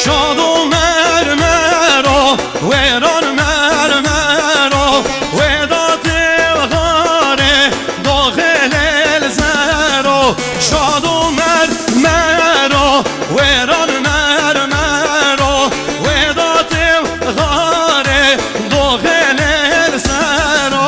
شاد و مرمرو ویران مرمرو وداد غاره داخل الزرو شاد و مرمرو ویران مرمرو وداد غاره داخل الزرو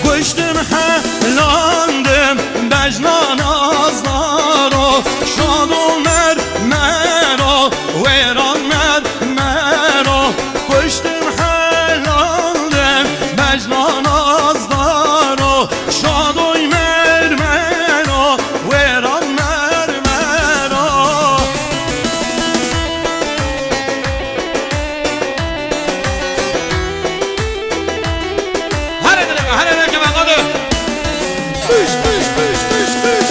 گشتم هلاندم بجنان آزدارو شاد و مرمرو ویران مرمرو گشتم هلاندم بجنان آزدارو شاد و مرمرو ویران مرمرو هره که من قاده بیش بیش بیش بیش بیش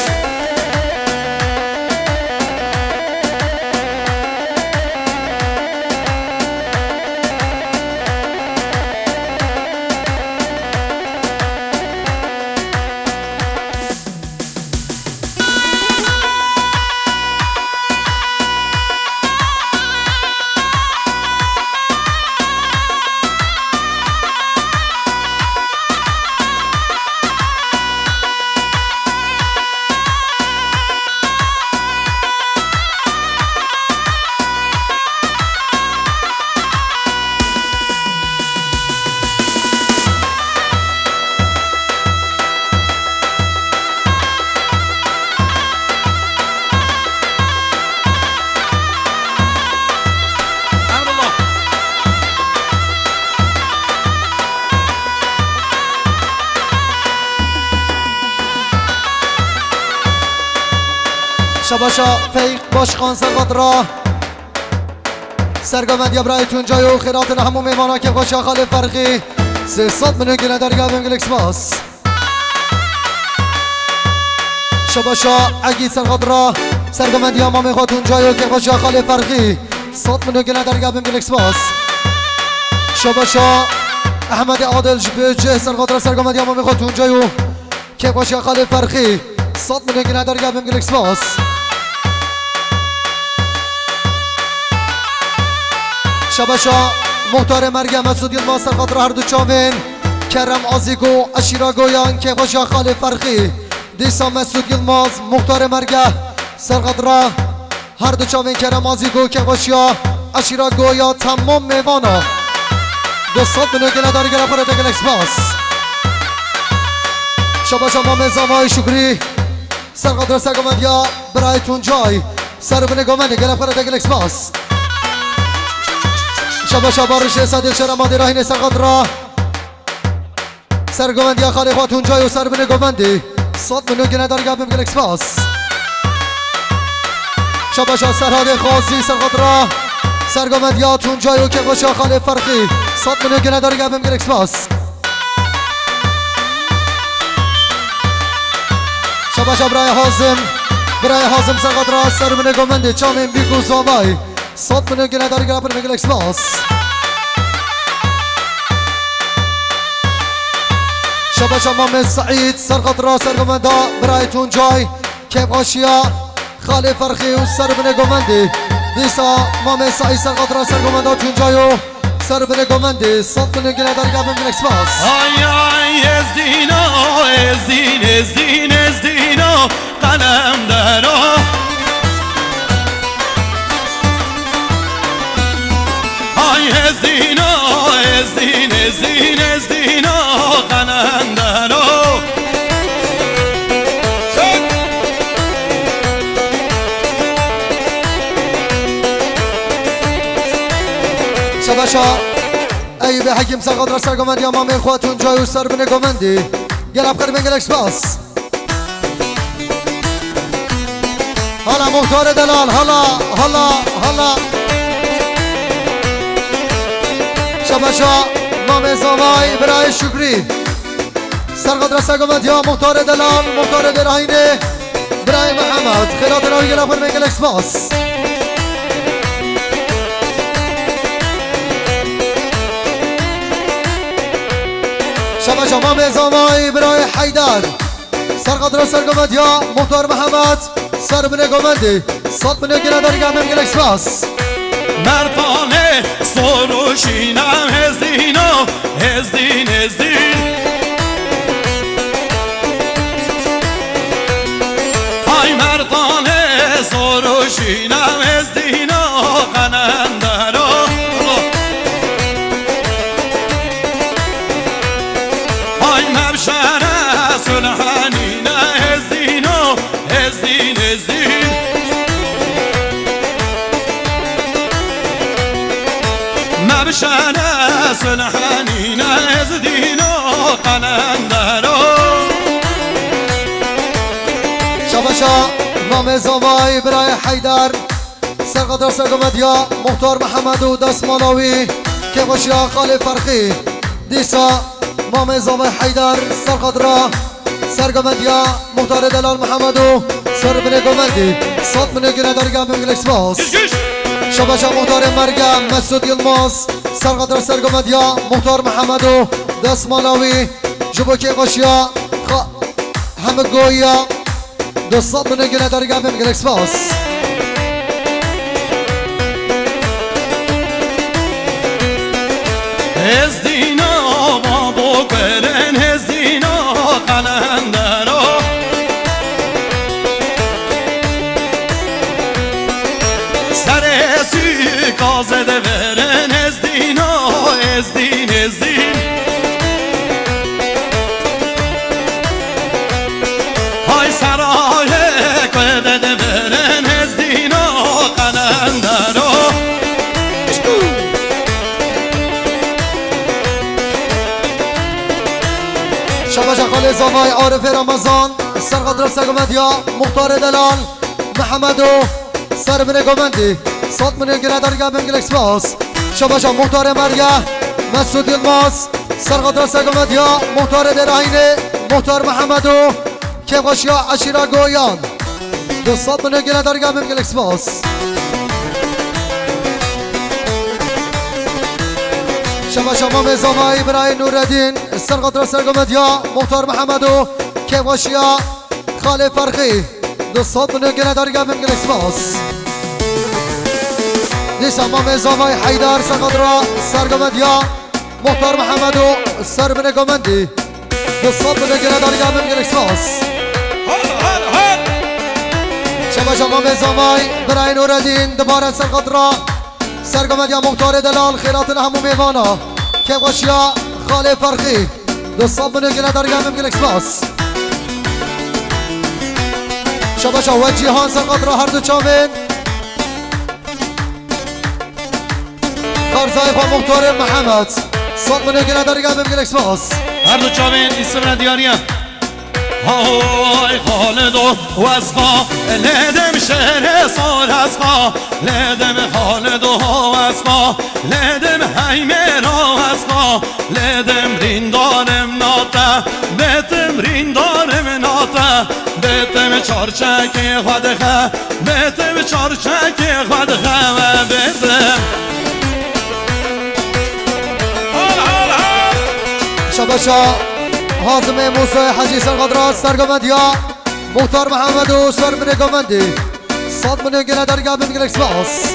شباشا فیق باش خان سرقاد را سرگامد یا برایتون جای و خیرات همون میمانا که خوشا خالی فرقی 300 میلیون گله در گابم گلکس باس شباشا اگی سرقاد را سرگامد یا مامی خودتون جای و که خوشا خالی فرقی 100 میلیون گله در گابم گلکس باس شباشا احمد عادل جبه سرقاد را سرگامد یا مامی خودتون جای و که خوشا خالی فرقی 100 میلیون گله در گابم گلکس باس شباشا مختار مرگم مسعود یلماز سرقاد را هر دو چاوین کرم آزیگو اشیرا گویان که خوشا خالی فرقی دیسا مسعود یلماز مختار مرگه سرقاد را هر دو چاوین کرم آزیگو که خوشا اشیرا گویا تمام میوانا 200 میلیون گله داری گره پره تگل اکسپاس شباشا ما مزامای شکری سرقاد را سرگامندیا برایتون جای سر بینه گامنده گره پره تگل اکسپاس شباشا بارش صدیق شرمادی راهین سرقاد را سرگومندی خالی خواتون جای و سر بینه گومندی 100 میلیون گله داری گابم گلکس باس شباشا سرحاد خاصی سرقاد را سرگومندی هاتون جای و که خوشا خالی فرقی 100 میلیون گله داری گابم گلکس باس شباشا برای حازم سرقاد را سر بینه گومندی چامین بیگو زامای 100 میلیون گله داری گابم گلکس باس شباشا مام سعید سرقاد را سرگومندا برایتون جای که غاشیا خالی فرخی و سر بینه گومندی دیسا مام سعید سرقاد را سرگومندا تون جای و سر بینه گومندی 100 میلیون گله داری گابم گلکس باس آی آی ازدینا قلم درا آی ازدینا قلم درا شباشا ایوب حکیم سرقاد را سرگومندی اما من خواتون جای و سر بینه گومندی گلب قربین گلکس باس حالا مختار دلال حالا شباشا مام زامای برای شکری سرقدر سرگمت یا مختار دلال مختار براهینه برای محمد خیرات نوی گلافر میگل اکسپاس شما شما میزامای برای حیدر سرقدر سرگمت یا مختار محمد سر بنه گمندی صد بنه گنه داری گم میگل اکسپاس مردانه سروشینم هزدینو هزدین ای مردانه سروشینم هزدینو قنندرو ای مبشره سلحانینه هزدینو هزدین مبشره سلحانینه هزدینو قنندرو شباشا نام زامای برای حیدر سرقدر سرگمت یا مختار محمد و دستمالاوی که باشیا خالی فرخی دیسا نام زامای حیدر سرقدر سرگمت یا مختار دلال محمد و سر بنه گمندی صد بنه گنه دارگم بمگل اکسپاس شباشا مختار مرگم مسعود یلماس سرقدر سرگمت یا مختار محمد و دستمالاوی جبو که باشیا همه گویا دوستات من گنه داری گم بمگل اکسپاس هزدینو بابو برن هزدینو قلندرو سرسی کازده برن هزدینو هزدین های سرای کده برن هزدینو قلندرو شباشا خالی زامای عارف رمضان سرقدر سرگمت یا مختار دلال محمد و سر بنه گمندی صد من گنه داری گم بمگل اکسپاس شباشا مختار مرگه مسعود یلماس سرقدر سرگمت یا مختار براهینه مختار محمد و که باشیا عشیره گویان دوستات من گنه داری گم بمگل اکسپاس شما شما میزامایی برای نوردین سرقدر سرگمت یا مختار محمد و که باشیا خالی فرخی دوستات من گنه داری گم بمگل اکسپاس دیسا ما میزامای حیدر سرقدر سرگمت یا مختار محمد و سر بنه گمندی دوستات من گنه داری گم بمگل اکسپاس شما شما میزامای برای نوردین دوباره سرقدر سرگمت یا مختار دلال خیرات همو میوانا که باشیا خالی فرخی دوستان من گنه داری گم بمگل اکسپاس شباشا و جیهان سرقدر هر دو چامین کارزای با مختار محمد صد من گنه داری گم بمگل اکسپاس هر دو چاوین ایستم دیاریم های خالد و وزقا لدم شهر سار ازقا لدم خالد و وزقا لدم حیمه را وزقا لدم ریندارم ناته بتم ریندارم ناته بتم چارچک خودخه بتم چارچک خودخه و بتم شباشا حازم موسی حجی سرقدر سرگمت یا مختار محمد و سر بنه گمندی صد من گنه داری گم بمگل اکسپاس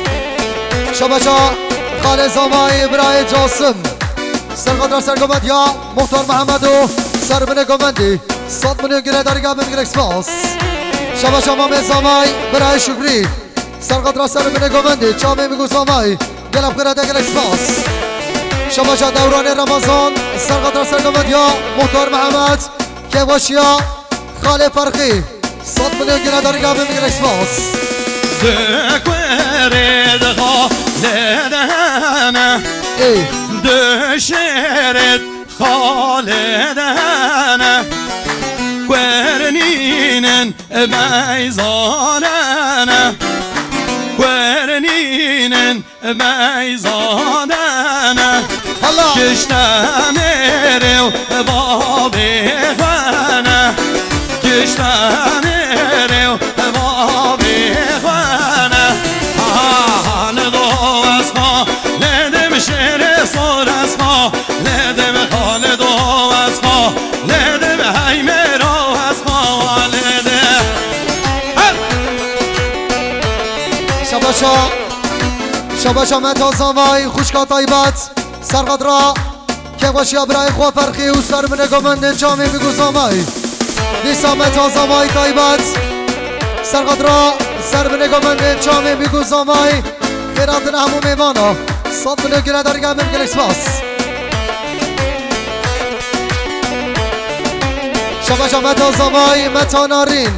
شباشا خالی زامای برای جاسم سرقدر سرگمت یا مختار محمد و سر بنه گمندی صد من گنه داری گم بمگل اکسپاس شباشا ما زامای برای شکری سرقدر سر بنه گمندی چامه میگو زامای گلم خیره دگل اکسپاس شباشا دوران رمضان سرقدر سرگمت یا مختار محمد که باشیا خالی فرخی صد من گنه داری گم بمگل اکسپاس دکورد خالدانه دشرد خالدانه قرنینن بیزانه قرنینن بیزانه کشتم رو بابی پشتنی رو بابی خوانه حال دو از ها لدم شیر سور از ها لدم حال دو از ها لدم حیمه رو از ها لدم شباشا متازان وای خوشکا طایبت سرقد را که باشی برای خواه فرخی و سر من گمنده جامی بگو زامای دیسا متازان وای طایبت سرقد را سر من گمنده جامی بگو زامای خیرات همو میوانا صد منو گره در گمم گلکس باس شباشا متازان وای متانارین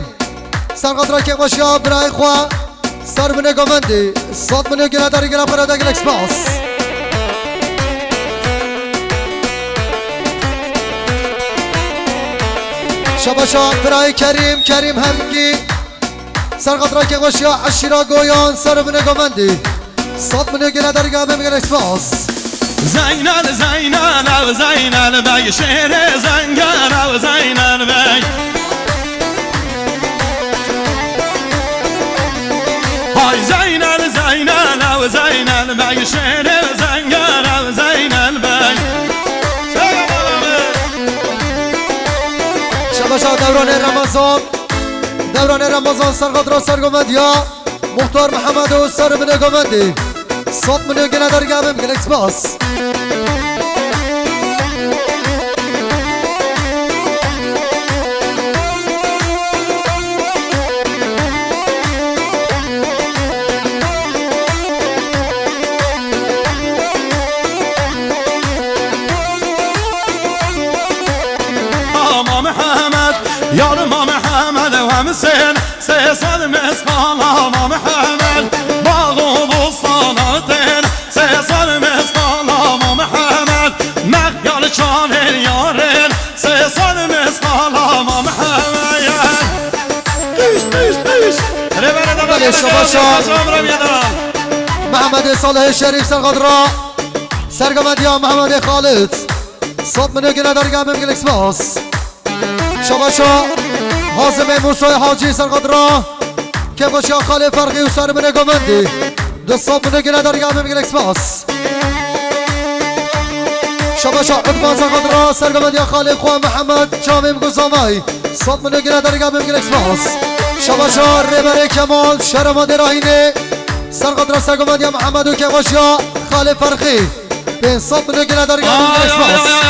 سرقد را که باشی برای خواه سر من گمنده صد منو گره در گمم خیرات گلکس باس شباشا برای کریم همگی سرقد را که غشیا عشیرا گویان سر من گمندی صد منو گره در گمم گلکس باس زینال بگ شیر زنگار زینال بگ های زینال بگ شیر زنگار زینال بگ شباشا دوران رمضان سرقد را سرگمندیا مختار محمد و سر من گمندی صد منو گره در گمم گلکس باس یار ما محمد و همسن سه سال مسقال ما محمد باغ و بستاناتن سه سال مسقال ما محمد مغیال چانر یارن سه سال مسقال ما محمد بله محمد صالح شریف سرقد را سرگمندیا محمد خالد صد منو گره در گمم گلکس باس شباشا حازم موسی حاجی سرقد را که باشی خاله فرقی و سر من گمندی دو صد منو گره در گمم گلکس باس شباشا عدمان سرقد را سرگمندی خاله خواه محمد جامع گزامای صد منو گره در گمم گلکس باس شباشا ربر کمال شرماد راهینه سرقد را سرگمندی محمد و که باشی خاله فرقی به صد منو گره در گمم گلکس باس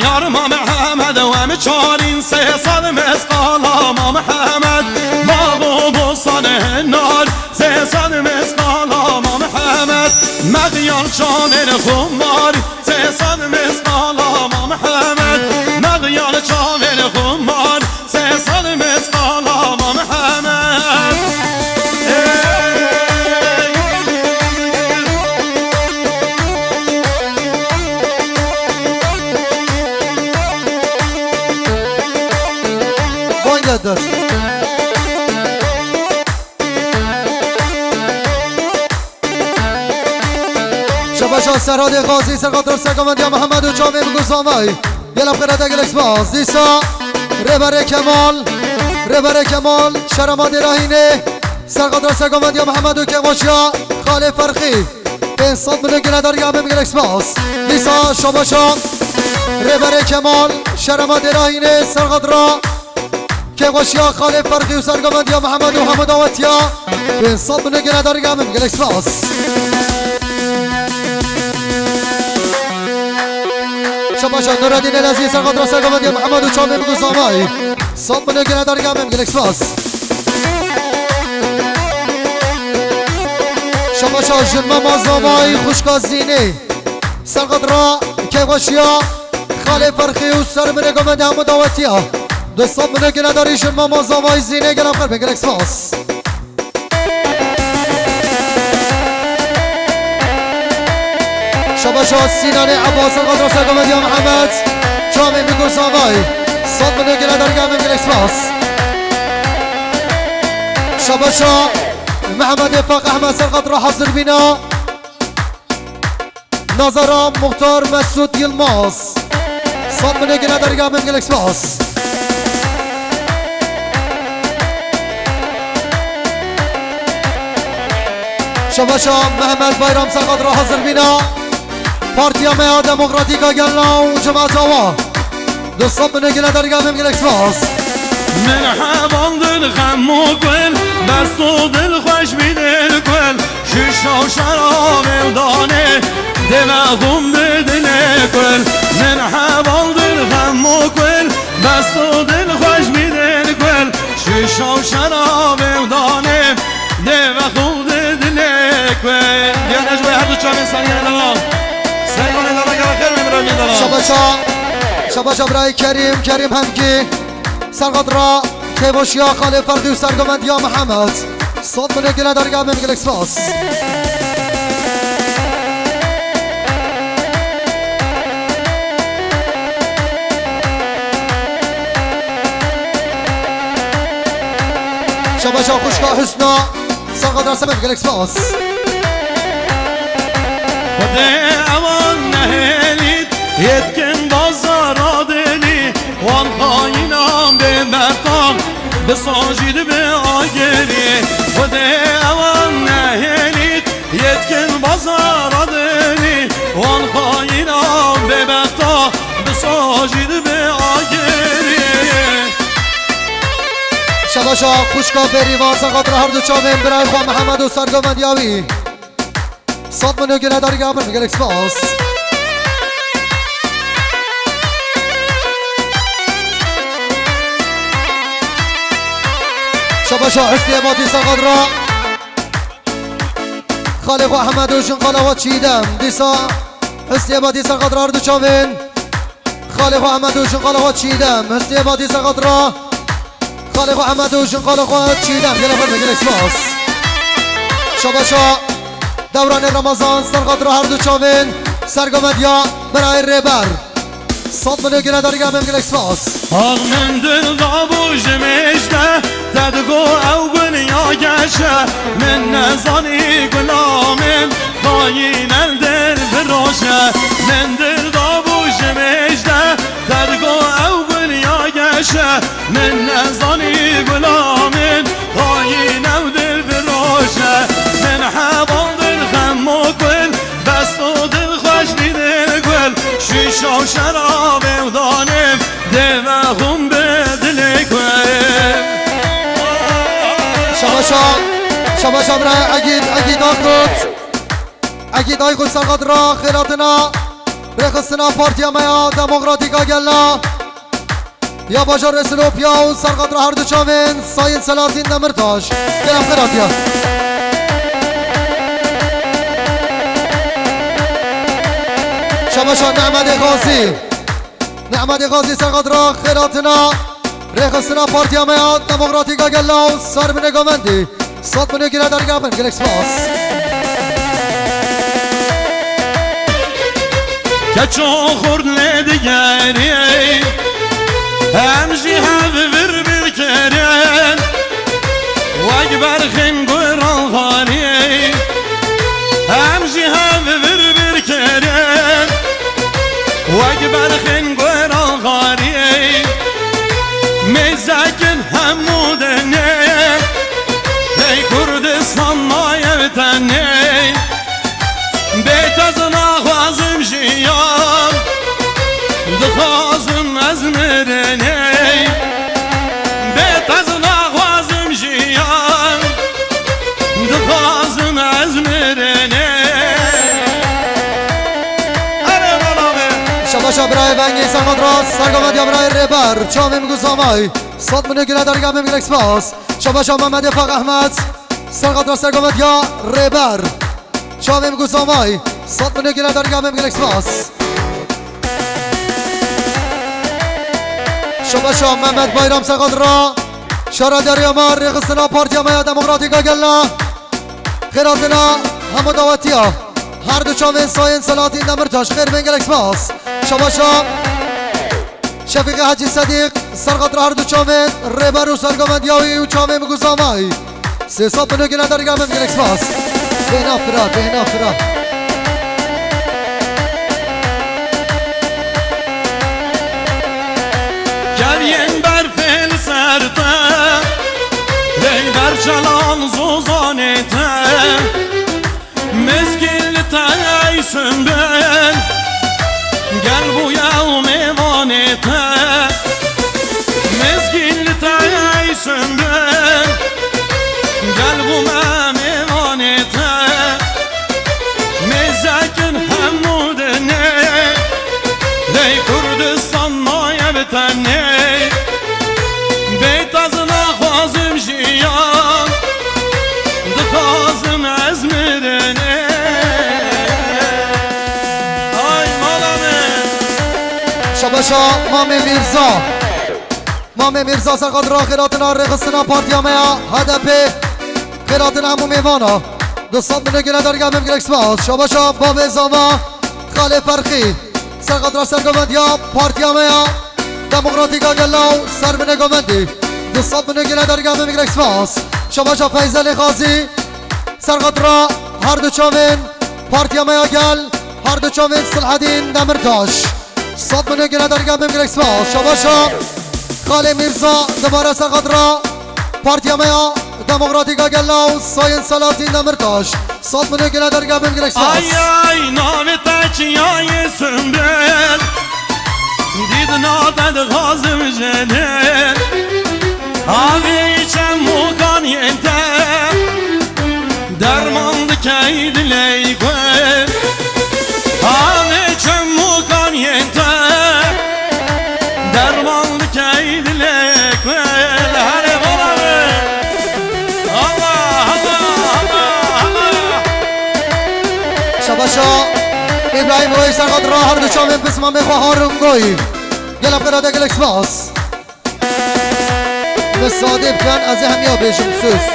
یار ما محمد و همه چارین سه سال مسقال ما محمد باغ و بستان نار سه سال مسقال ما محمد مغیال چانر خمار سه سال مسقال ما محمد مغیال چانر خمار سه سال مسقال ما محمد دست شباشا سراد قاضی سرقدر سرگمندی محمد و جامع بگوزامای یلب خیرت گلکس باز دیسا ربر کمال شرماد راهینه سرقدر سرگمندی محمد و کماشیا خاله فرخی به صد منو گره در گمم گلکس باز دیسا شباشا ربر کمال شرماد راهینه سرقدر که باشیا خاله فرقی و سرگمندیا محمد و حمد آواتیا به صد منو گره در گمم گلکس باس شباشا نورالدین العزیز سرقدر سرگمندیا محمد و چامه بگو زامای صد منو گره در گمم گلکس باس شباشا جنما مازامای خوشکا زینه سرقدر که باشیا خاله فرقی و سر منو گمند حمد آواتیا دوستان منو که نداریشون ما مازامای زینه گرم خربه گلکس باس شباشا سینان عباس القدر سرگمندی محمد جامع میگو زامای صد منو که نداری گرم گلکس باس شباشا محمد فاق احمد سرقدر حاضر بینا نظرام مختار مسعود یلماز صد منو که نداری گرم گلکس باس شباشا محمد بایرام سرقاد را حاضر بینا پارتیا میا دموکراتیکا گلنا و جماعت آوا دوستان بنه گله درگاه ممگل اکسپاس من حبان دل غم و گل دست و دل خوش بی دل گل شیشا و شراب و دانه دماغم به دل گل من حبان دل غم و گل دست و دل خوش بی دل گل شیشا و شراب و دانه دماغم به دل گل دیانه جوی هر دو چامن سنگه دلال سنگانه دلال گره خیر میبرم دلال شباشا برای کریم همکی سرقاد را کیوشیا خاله فردی و سرگمند یا محمد صد منه گله درگاه ممگل اکسپاس شباشا خوشگاه حسنا سرقاد را ممگل اکسپاس خده امان نهلید یتکن بازارا دلی وان خاینام به مقام به ساجید به آگری خده امان نهلید یتکن بازارا دلی وان خاینام به مقام به ساجید به آگری شباشا خوشگاه بریوان سرقاد را هر دو چامن برای خواه محمد و سرگمند یاوی صد منه گله درگاه ممگل اکسپاس شباشا حسنی اماتی سرقاد را خالق و احمد و شنقاله و چیدم دیسا حسنی اماتی سرقاد را هر دو چامن خالق و احمد و شنقاله و چیدم حسنی اماتی سرقاد را خالق و احمد و شنقاله و چیدم گله پر مگل اکسپاس شباشا دوران رمضان سرقاد را هر دو چامن سرگمد یا برای ریبر صد منه گله درگاه ممگل اکسپاس آغ من دل دابوش مشته تدگو او گنیا گشه من نزانی گلامن خاین دل فروشه من دل دابوش مشته تدگو او گنیا گشه من نزانی گلامن خاین دل فروشه من حبان دل غم و گل بست و دل خوش دل گل شیشا و شراب و دانم دماغم به دل گل شباشا برای اگید آقود سرقاد را خیراتنا برخستنا پارتیا میا دموکراتیکا گلنا یا باشا رسلوپیا و سرقاد را هر دو چامن ساین سلاتین دمرتاش گلم خیراتیا شباشا نعمد غازی سرقاد را خیراتنا رخصنا پارتیا میا دموکراتیکا گلنا و سر بنه گومندی صد منه گله درگاه ممگل اکسپاس کچو خورد لدگری همجی هف bir keren واجبر خن قران خاني همجی هف bir keren واجبر خن قران خاني مزاجن همودنه ey Kurdistan mayevtene Beytazına xazım jiyam Dıxazım ezmirene Beytazına xazım jiyam Dıxazım ezmirene شباشا برای بنگی سرقاد را سرگمد یا برای ریبر چامیم گوزامای صد منه گله درگاه ممگل اکسپاس شباشا محمد فاق احمد سرقاد را سرگمد یا ریبر چامیم گوزامای صد منه گله درگاه ممگل اکسپاس شباشا محمد بایرام سرقاد را شارع دریامار رخصنا پارتیا میا دموکراتیکا گلنا خیراتنا همو دعوتیا هر دو چامن ساین سلاتین دمرتاش خیر ممگل اکسپاس شباشا شفیق حاجی صدیق سرقاد را هر دو چامن ریبر و سرگمند یاوی و چامن گوزامای 300 منه گله درگاه ممگل اکسپاس بهنا فرا Gelyen berfel serte Ey berçalan zuzanete ای سنبل گل بویا و میوانته مزگیل ای سنبل گل بو میوانته مزکن همودنه لی کردستان مایه بتنه بیت از نخوازم جیان دخوازم از مدنه آی مالامه شباشا مامي میرزا سقط را خیراتنا رقصنا پارتیامیا هدف خیراتنا همو میوانا دوستان بنگیره درگاه ممگرک سپاس شباشا باب زاما خاله فرخی سقط را سرگومندیا پارتیامیا دموکراتیکا گلاو سر بنگومندی دوستان بنگیره درگاه ممگرک سپاس شباشا فیضل خازی سرقط را هر دو چاوین پارتیامیا گل هر دو چاوین سلحدین دمرتاش صد بنگیره درگاه ممگرک سپاس شباشا خاله میرزا دوباره سقط را پارتیامیا دموکراتیکا گلاو ساین سلاطین دمرتاش صد بنگیره درگاه ممگرک سپاس آی آی نامتا چیای سنبل دید نادد غازم جنل آبی چم موکان ینته درماند کید لیگوه آبی چم موکان ینته درماند کید لیگوه هره بلاره الله الله الله شباشا ابراهیم روی سرقط را هر دو چاوین پسمان بخواه هارونگوی گلب قراده گلک سپاس مصادب کن از همیا بیشم سوس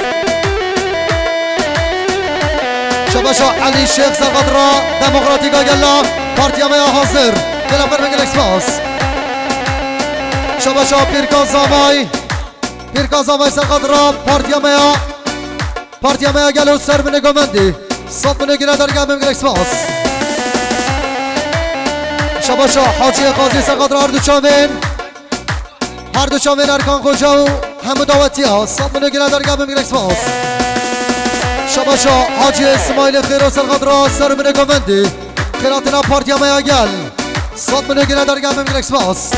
شباشا علی شیخ سرقط را دموکراتیکا گلا پارتیامیا حاضر گلب قراده گلک سپاس شباشا پیرکازامای سرقط را پارتیامیا گلو سر بنگومندی صد بنگیره درگاه ممگرک سپاس شباشا حاجی قاضی سرقط را هر دو چاوین ارکان خوجا و همه دعوتی ها صد بنگیره درگاه ممگرک سپاس شباشا حاجی اسماعیل خیرو سرقط را سر بنگومندی خیراتنا پارتیامیا گل صد بنگیره درگاه ممگرک سپاس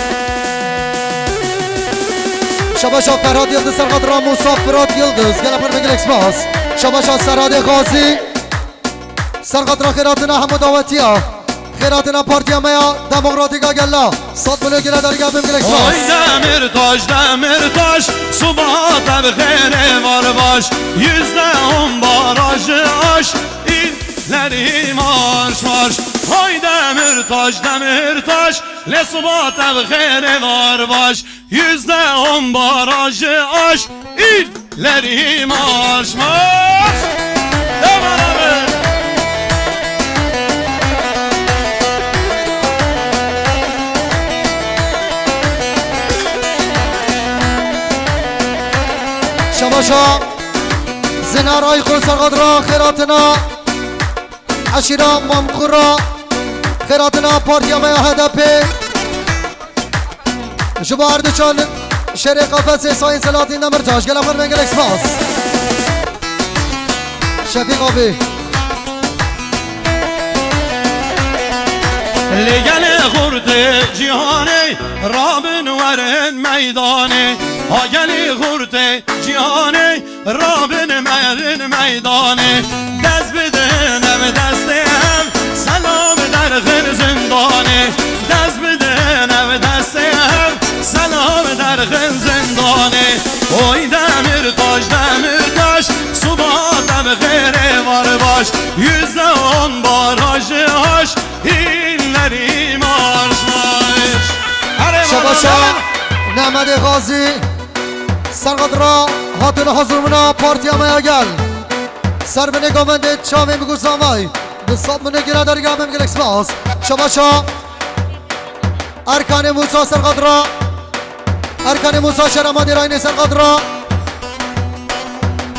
شباشا فرهاد یلدز سرقط را موسا فراد یلدز گل پر ممگرک سپاس شباشا سراد قاضی سرقط را خیراتنا همه دعوتی ها خیراتنا پارتیامیا دموکراتیکا گلا صد بنگیره درگاه ممگرک سپاس آی دمرتاش صبحات بخیر var baş %10 baraj aş İlleri marş Ay demirtaş Le صبحات بخیر var baş %10 baraj aş İlleri marş Devam abi شباشا زنارای خور سرقط را خیراتنا عشیرا ممخور را خیراتنا پارتیامیا هدف جبا اردوچان شهر قفص ساین سلاطین دمرتاش گل افر منگل اکسپاس شفیق آبی لگل خورد جهانی رابن ورن میدانی آگلی خورد جهانی رابن میدانی دست بدنم دستم سلام در خیر زندانی دست بدنم دستم سلام در خیر زندانی اوی دمرتاش صبحاتم خیر var baş %10 barajı aş İlleri marş شباشا نعمد غازی سرقط را هاتون حضورمنا پارتیامیا گل سر بنگومنده چاوین بگو سامای دوستان بنگیره درگاه ممگل اکسپاس شباشا ارکان موسا سرقط را ارکان موسا شرمادی راین سرقط را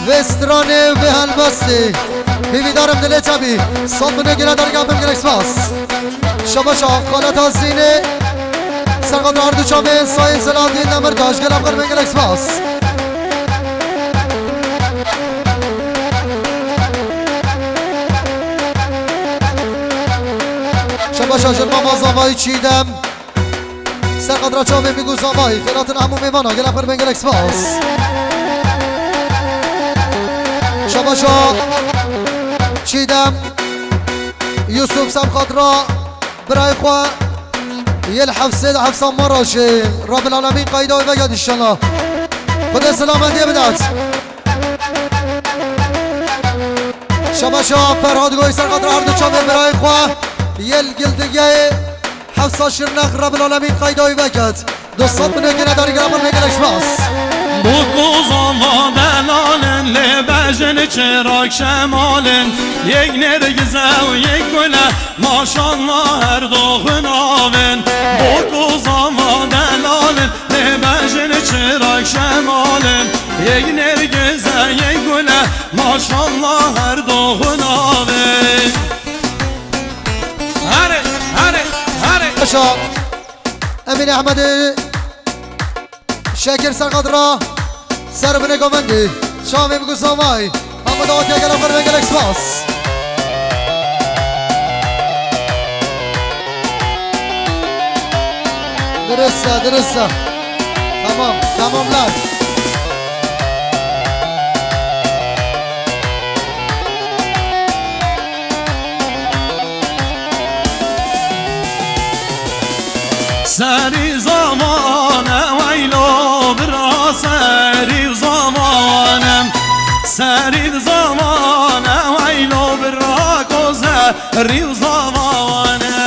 وسترانه و هلبستی بیویدارم دلی چبی صد بنگیره درگاه ممگل اکسپاس شباشا قالت حسینه سرقط را اردو چاوین ساین سلاطین دمرتاش گل افغر ممگل اکسپاس شاجر ماما زامایی چیدم سرقدر چاوه میگو زامایی خیراتن همو میوانا گل افر بنگل اکسپاس شباشا چیدم یوسف سمقدرا برای خواه يلحف سيد حفصة مراشي رب العالمين قايدة ويبقى ان شاء الله خذ سلامتي بدات شباشا فرهاد قوي سرقدر عرض شامل براي خواه يلقل دقاي حفصة شرنخ رب العالمين قايدة ويبقى دوستات من يجينا داري قرابل ميقل اكسباس بگو زما دلالن لبجن چراک شمالن یک نرگزه و یک گله ماشالله هر دو خناون بگو زما دلالن لبجن چراک شمالن یک نرگزه یک گله ماشالله هر دو خناون هره هره هره باشا امین احمدی شاكر سرقدرا سر بني قومندي شامي بقو ساماي محمد اوتي اقل افر بنقل اكسباس درسة تمام لاك سری زمانه ویلو برا سری زمانم سری زمانه ویلو برا کوزه ری زمانه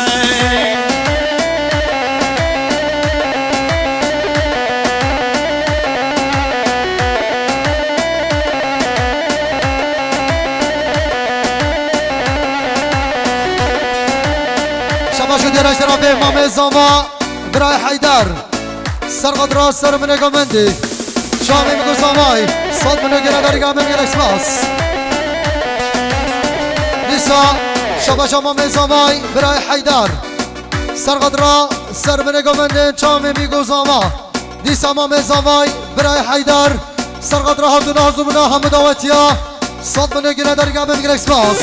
شباشو دیرش طرف امام زما برای حیدر سرقدرا سر من قومندي شامي بقو ساماي صوت من قرا داري قام من اكسباس نسا شباشا امام زماي برای حیدر سرقدرا سر من قومندي شامي بقو زما نسا امام زماي برای حیدر سرقدرا هردو نازمنا حمد آواتیا صوت من قرا داري قام من اكسباس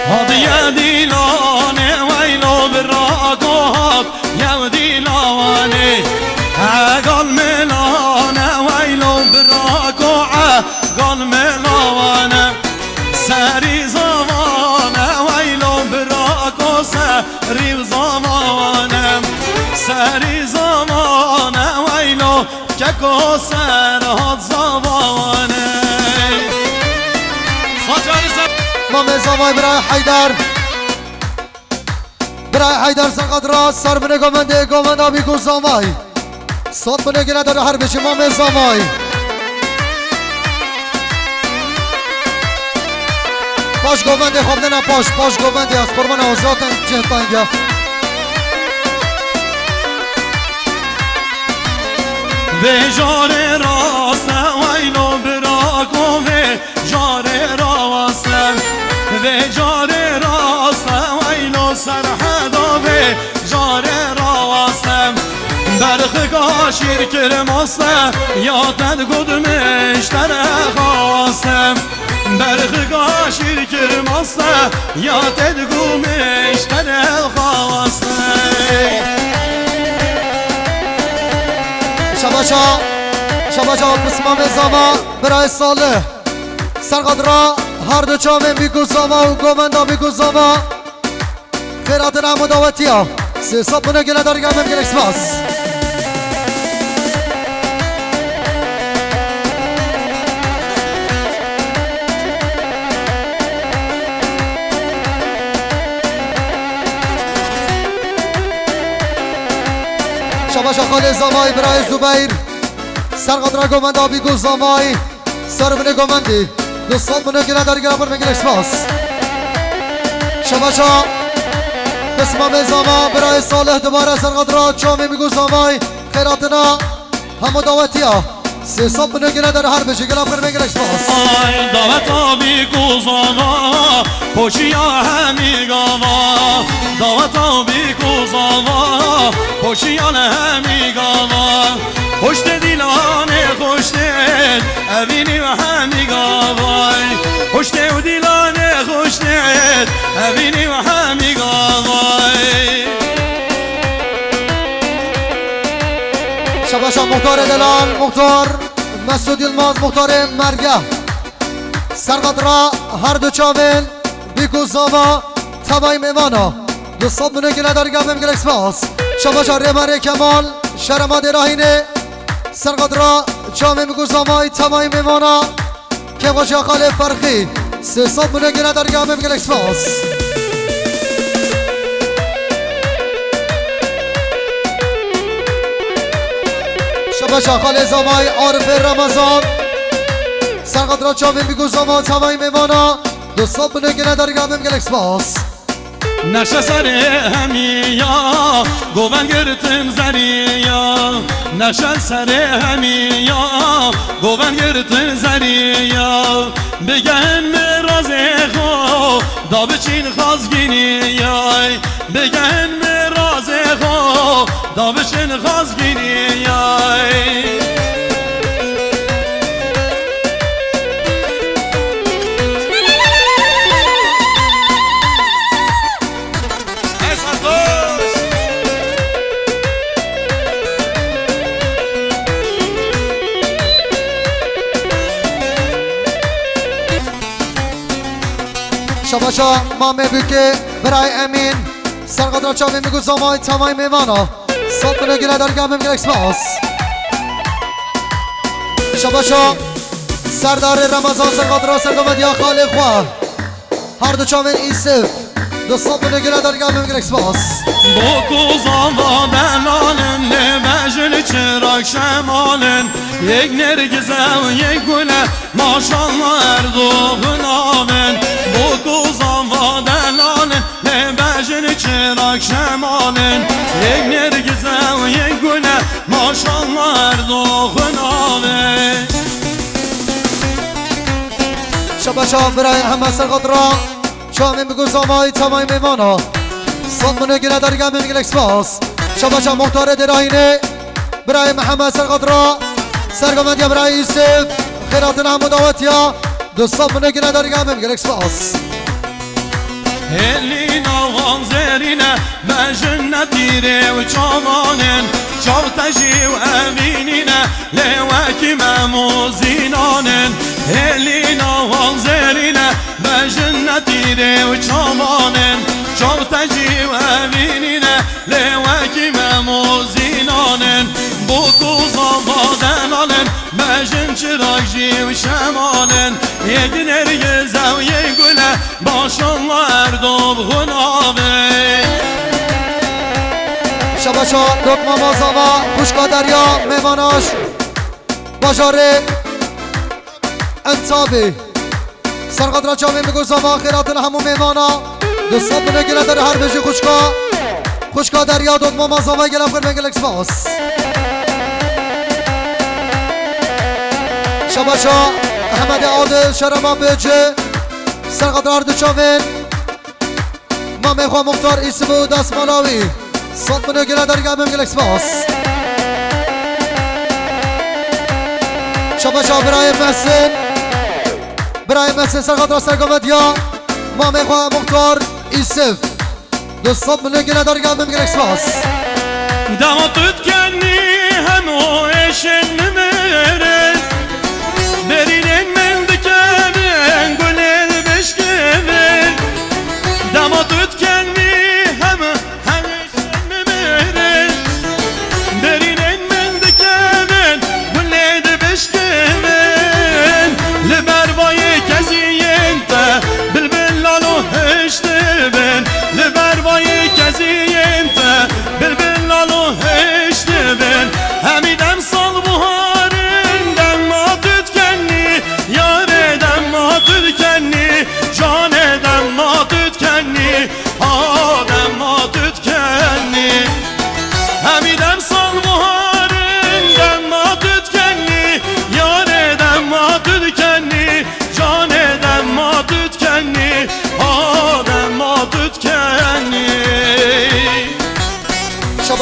هذا ديلاني ويلو براقوهات يا ديلاني عقل ملانه ويلو براقوعه قال ملانه سري زمانه ويلو براقو سري زمانه سري زمانه ويلو كاكو سرهات زمانه امام زماي برای حیدر سرقدرا سر بني قومند آبی کو زماي صوت بني گنه داره هر بشه امام زماي پاش قومند خواب نه پاش قومند از قربان آزادن جهتانگه به جاره راسته ویلو براکو به جاره راسته به جاره راسته ویلو سرحدا به جاره راسته برخگاه شیر کرماسته یادت گدمشتر خواسته برخگاه شیر کرماسته یادت گدمشتر خواسته شباشا قسمام زما برای صالح سرقدرا هر دو چاوین بیگو زما و گومندا بیگو زما خیرات نمو داوتی ها سی ساب منو گنه داری گمم گل اکسپاس شباشا خاله زمای برای زبیر سرقدرا گومندا بیگو زمای سر بنه گومندی دوستان منو گنه داری گرم بگل اکسپاس شباشا قسمام زما برای صالح دوباره سرقدرا چامی میگو زمای خیراتنا همو دعوتی ها سی ساب منو گنه داری هر بشه گلم بگل اکسپاس آی دعوتا بیگو زما پوچیا همی گاوا دعوتا بیگو زما پوچیا همی گاوا خوش دیلانه خوش دید اوینی و همی گاوای خوش دیلانه خوش دید اوینی و همی گاوای شباشا مختار دلال مختار مسعود یلماز مختار مرگه سرقدرا هر دو چاول بیگو زاما تبای میوانا دوستان منو گله داری گم میگل اکسپاس شباشا ریماری کمال شرماد راهینه سرقدرا چاول بیگو زاما تبای میوانا که باشا خاله فرقی سه سال منو گله داری گم میگل اکسپاس شباشا خاله زامای عارف رمضان سرقدرا چاول بیگو زاما تبای میوانا دوستان منو گله داری گم میگل اکسپاس نشه سر همیا گوون گرتم زریا نشه سر همیا گوون گرتم زریا بگن مراز خو دا بچین خازگینیای بگن مراز خو دا بچین خازگینیای شباشا مامه بکه برای امین سرقدرا چاوی میگو زمای تمای میوانا صد منو گله دار گم میگل اکسپاس شباشا سردار رمضان سرقدرا سرگمدیا خاله خواه هر دو چاوین ایسف دو صد منو گله دار گم میگل اکسپاس بوکو زاما دلالن نبجن چراک شمالن یک نرگزه و یک گله ماشالله اردوغن آمن بوکو زاما دلالن نبجن چراک شمالن یک نرگزه و یک گله ماشالله اردوغن آمن شباشا برای همه سرقدرا چاوی میگو زمای تمای میوانا صد منو گله داری گم میگل اکسپاس شباشا مختار دراهینه برای محمد سرقدرا سرگمدیا برای یوسف خیرات نحمد دعوتیا دوستان منو گله داری گم میگل اکسپاس هلین آغان زرینه بجنة دیره و چاوانن چاو تجی و امینینه لواکی مموزینانن هلین آغان زرینه بجنة دیره و چاوانن چاو تجی و امینینه لواکی مموزینانن بوکو زابادن آلن بجن چراک جی و شمالن یک نرگزه و یک گله باشالله اردوب غنابه شباشا دکمه مازاما پوشکا دریا میواناش باشاره انتابی سرقدرا چاوی میگو زما خیراتن همو میوانا دوستان منو گله داره هر بجی خوشکا دریا دکمه مازاما گله خور میگل اکسپاس شباشا احمد عادل شرما بجه سرقدرا هر دو چاوین ما میخوام مختار ایسبو دست مالاوی صد منو گله داری گم میگل اکسپاس شباشا برای محسن سرقدرا سرگمدیا ما میخوام مختار ایسف دو صد منو گله داری گم میگل اکسپاس دما تتکنی همو اشن نمره برینن من دکمن گلن بشکمن دما تتکنی همو اشن نمره برینن من دکمن گلن بشکمن لبروای کسی انت بالبلالو هشتبن لبروای کسی انت بالبلالو هشتبن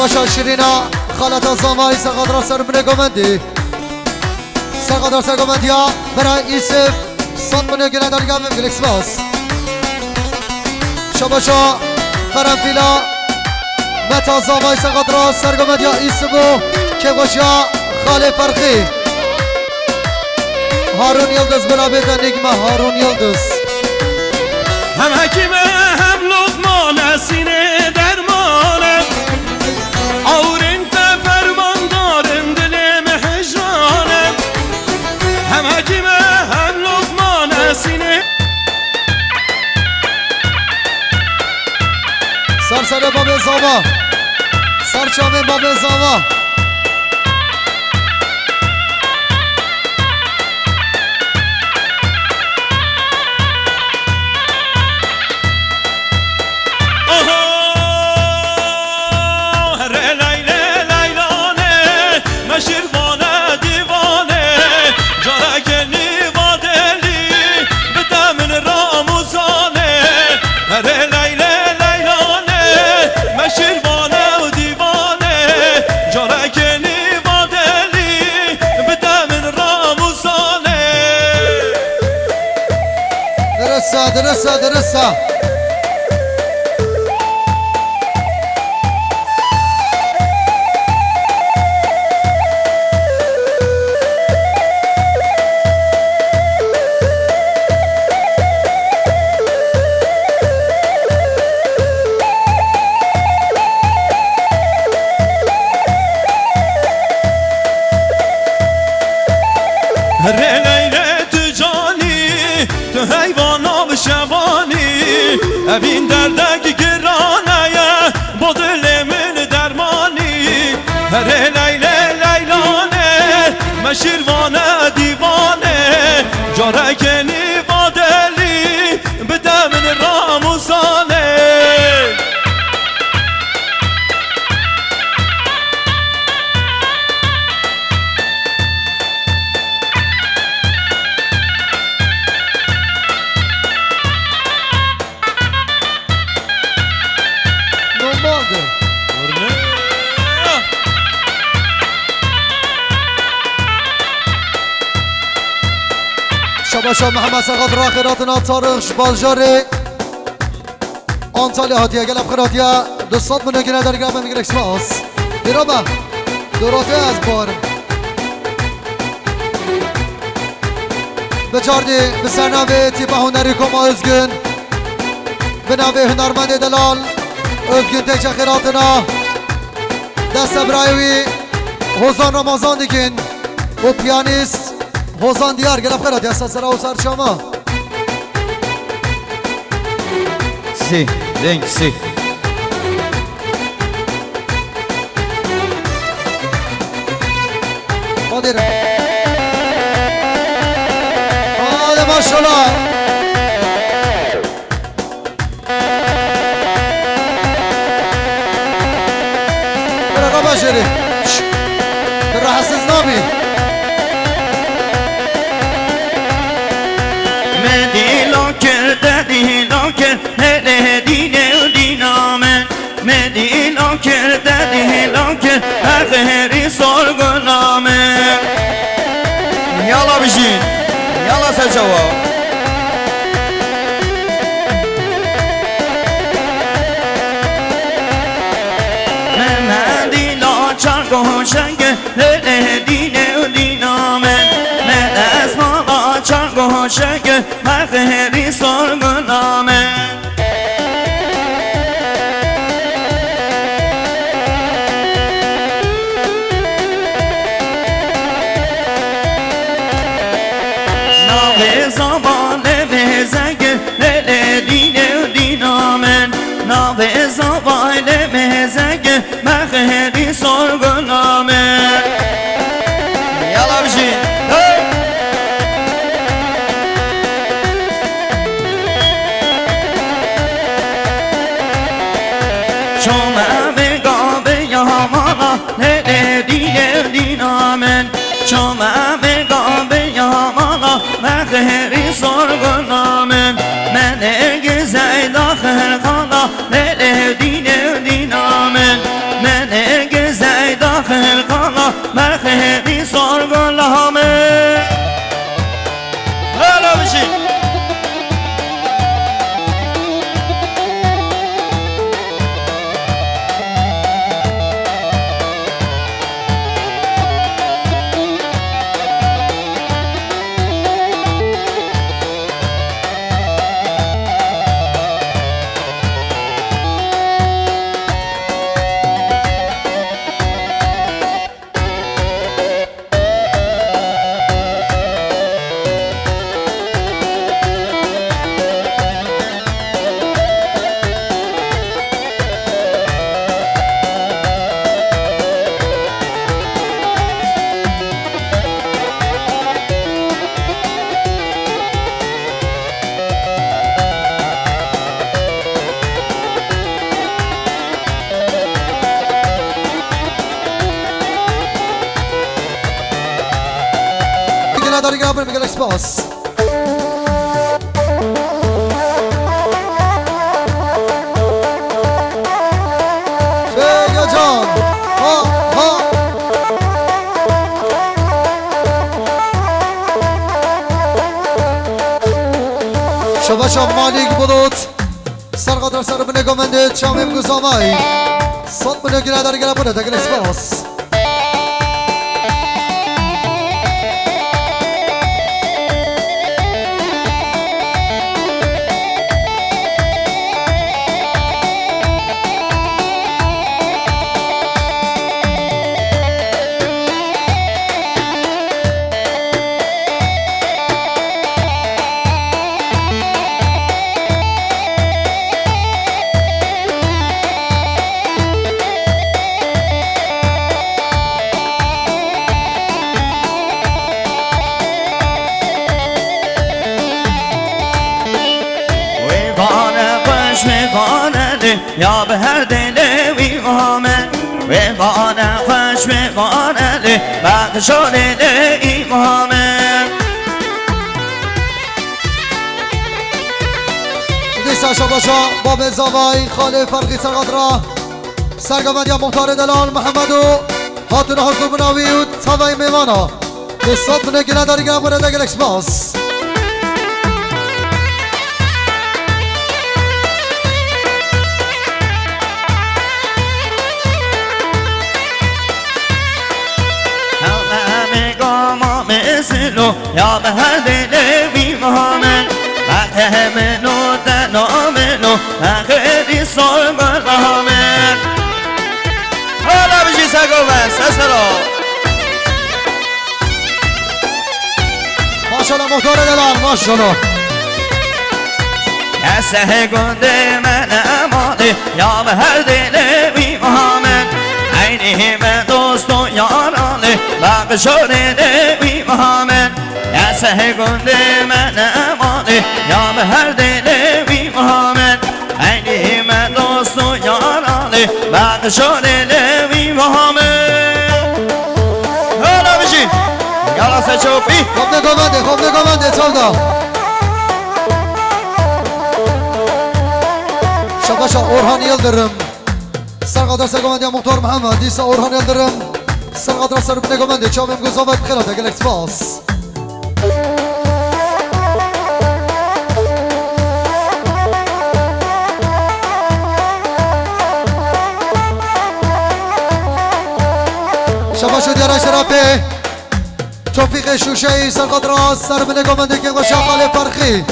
شباشا شیرینا خالتا زامای سقادرا سر برگومندی سقادرا سرگومندیا برای ایسف صد منو گله درگام گلکس باس شباشا فرنفیلا متا زامای سقادرا سرگومندیا ایسفو که باشا خاله فرخی هارون یلدز بلا بیده نگمه هارون یلدز هم حکیمه هم لقمان سینه درمانه آورین فرمان دارن دلم هجرانه هم حکیمه هم لقمان سینه سر باب زاما سر چامه باب زاما درسته اوین دردک گرانه با دل من درمانی هره لیله لیلانه مشیروانه دیوانه جارکنی با دلی به دمن راموزانه شباشا محمد سقاد را خیراتنا تارخش بالجاره آنتالیا هاتیه گلب خیراتیه 200 منو گیره در گرابه میگره اکسپاس دیرابه دوراته از بار بچاردی به سرنوه تیپه هنری کما ازگن به نوه هنرمند دلال ازگن تکچه خیراتنا دست برایوی حوزان رمضان دیگین و پیانیست حوزان دیار گلب خیرات یا سر و سر شما سی رنگ سی قادره ماشالله برا رابا جری برا حسز نامی هری sorguname Yala bijin Yala secava Men dila çargo şenge hele dine diname Men esma çargo şenge heri sorguname Zabane bezege hele dine dinamen Nave zabane bezege meheri sorgunamen القلا مرخدي صار قلامه هلا بشي داری گرابر میگه اکسپاس یا جان ها ها شباشا مالک بودود سرقدر سر بنگاه منده چامیم گزامای صد بنگه داری گرابر دیگه اکسپاس یا به هر دل ویوامه ویوانه خوش ویوانه بخشان ایمامه دیسا شباشا باب زوای خاله فرقی سرقدرا سرگوند یا مختار دلال محمدو خاتون حضور بناوی و تاوی میوانا دستات بنگی نداری گرم برده دیگه اکسپاس مثلو یا به هر دل بیمامن منو دنامنو خیلی سال برامن حالا بجی سگومن سسرا ماشاءالله مختار دلال ماشاءالله کسه گنده من اماده یا به هر دل بیمامن عینی من دوست و یارانه بقشانه نوی محمد کسه گنده من اماده یا به هر دل نوی محمد عینی من دوست و یارانه بقشانه نوی محمد حالا بشین یالا سه چوفی خوب نگامنده چالدا شباشا اورهان یلدرم سرقدر سرگومندی مختار محمد دیسا اورهان یلدرم سرقدر سرب نگامنده چامیم گزاوت بخیرات اگل اکسپاس شباشا دیار اشرافه توفیق شوشه ای سرقدر سرب نگامنده که با شاقال فرخی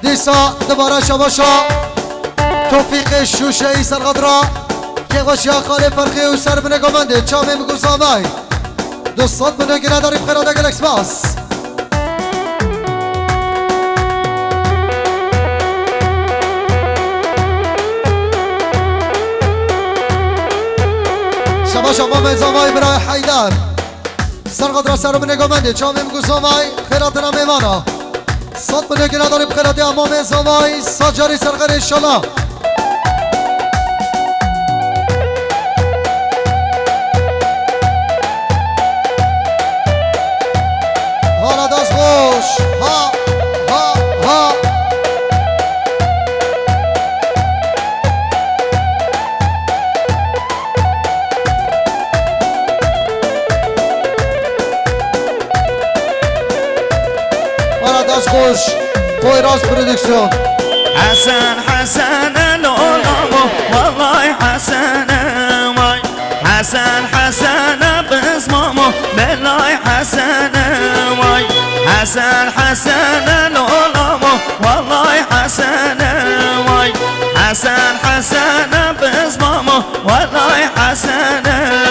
دیسا دوباره شباشا توفیق شوشه ای سرقدر که باشی خاله فرقی و سر بنگامنده چامه مگوزاوای دوستات بنگی نداریم خیرات اگل اکسپاس شباشا ما مزامای برای حیدر سرقدر سر بنگامنده چامه مگوزاوای خیراتنا میمانا صد بنگی نداریم خیراتی اما مزامای ساجاری سرقر انشالله ها ها ها از خوش پویراز پرودکسیون حسن حسن لولامو والله حسن وای حسن حسن بزمامو بالله حسن وای حسن حسن لولامو والله حسن وای حسن حسن بزمامو والله حسن